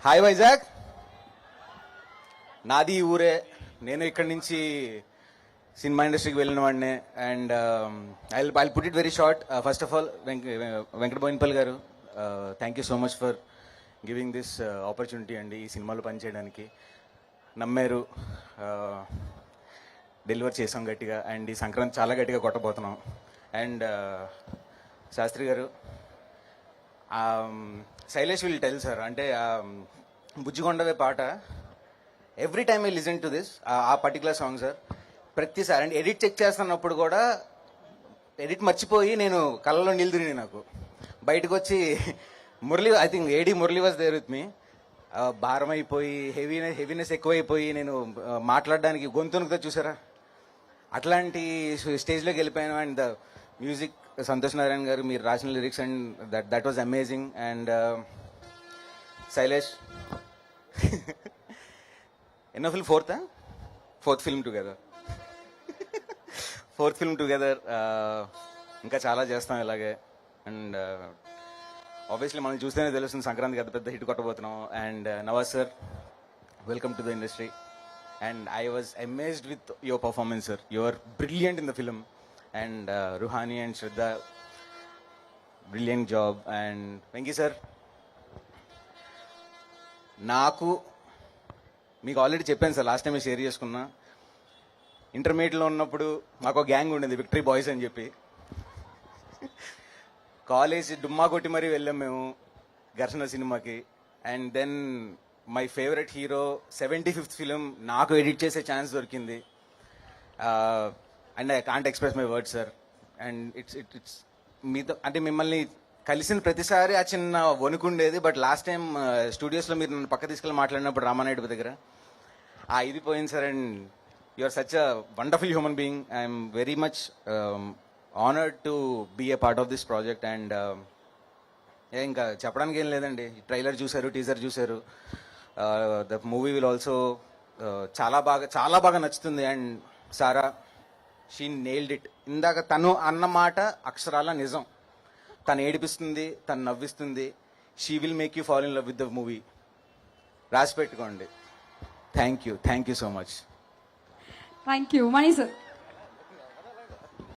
Hi Vizag, నాది ఈ ఊరే. నేను ఇక్కడి నుంచి సినిమా ఇండస్ట్రీకి వెళ్ళిన వాడినే. And I put it very short. First of all Venkata Boinapalli గారు, thank you so much for giving this opportunity అండి ఈ సినిమాలో పనిచేయడానికి. నమ్మారు, డెలివర్ చేసాం గట్టిగా. అండ్ ఈ సంక్రాంతి చాలా గట్టిగా కొట్టబోతున్నాం. అండ్ శాస్త్రి గారు, శైలేష్ విల్ టెల్ సార్, అంటే బుజ్జిగొండవే పాట every time I listen to this, ఆ పర్టికులర్ సాంగ్ సార్. ప్రతిసారి అంటే ఎడిట్ చెక్ చేస్తున్నప్పుడు కూడా ఎడిట్ మర్చిపోయి నేను కళ్ళలో నీళ్ళు తిరిగి నాకు బయటకు వచ్చి Murali, I think AD Murali was there with me. భారం అయిపోయి హెవీనెస్ ఎక్కువైపోయి నేను మాట్లాడడానికి గొంతునుకుతో చూసారా, అట్లాంటి స్టేజ్లోకి వెళ్ళిపోయాను. And the music Santosh Narayana గారు, మీరు రాసిన lyrics, and that was amazing. And Shailesh, ఎన్నో ఫిల్మ్? Fourth film together. ఇంకా చాలా చేస్తాం ఇలాగే. అండ్ ఆబ్వియస్లీ మనం చూస్తేనే తెలుస్తుంది సంక్రాంతికి పెద్ద పెద్ద హిట్ కొట్టబోతున్నాం. And Nawaz sir, welcome to the industry. And I was amazed with your performance sir. You are brilliant in the film. And Ruhani and Shraddha, brilliant job. And Venky sir, మీకు ఆల్రెడీ చెప్పాను సార్, లాస్ట్ టైం షేర్ చేసుకున్నా. ఇంటర్మీడియట్లో ఉన్నప్పుడు మాకు ఒక gang ఉండేది, victory boys అని చెప్పి. కాలేజ్ డుమ్మా కొట్టి మరీ వెళ్ళాం మేము ఘర్షణ సినిమాకి. And then my favourite hero 75th film నాకు ఎడిట్ చేసే ఛాన్స్ దొరికింది. And I can't express my word sir. And it's మీతో అంటే మిమ్మల్ని కలిసిన ప్రతిసారి ఆ చిన్న వణుకుండేది. బట్ లాస్ట్ టైం స్టూడియోస్లో మీరు నన్ను పక్క తీసుకెళ్ళి మాట్లాడినప్పుడు రామానాయుడు దగ్గర ఇది పోయింది sir. And you are such a wonderful human being. I'm very much honoured to be a part of this project. And ఇంకా చెప్పడానికి ఏం లేదండి, ట్రైలర్ చూశారు, టీజర్ చూశారు. ద మూవీ విల్ ఆల్సో చాలా బాగా నచ్చుతుంది. And Sara, she nailed it. ఇందాక తను అన్న మాట అక్షరాల నిజం. తను ఏడిపిస్తుంది, తను నవ్విస్తుంది. She will make you fall in love with the movie. రాసి పెట్టుకోండి. Thank you so much. Thank you Mani sir.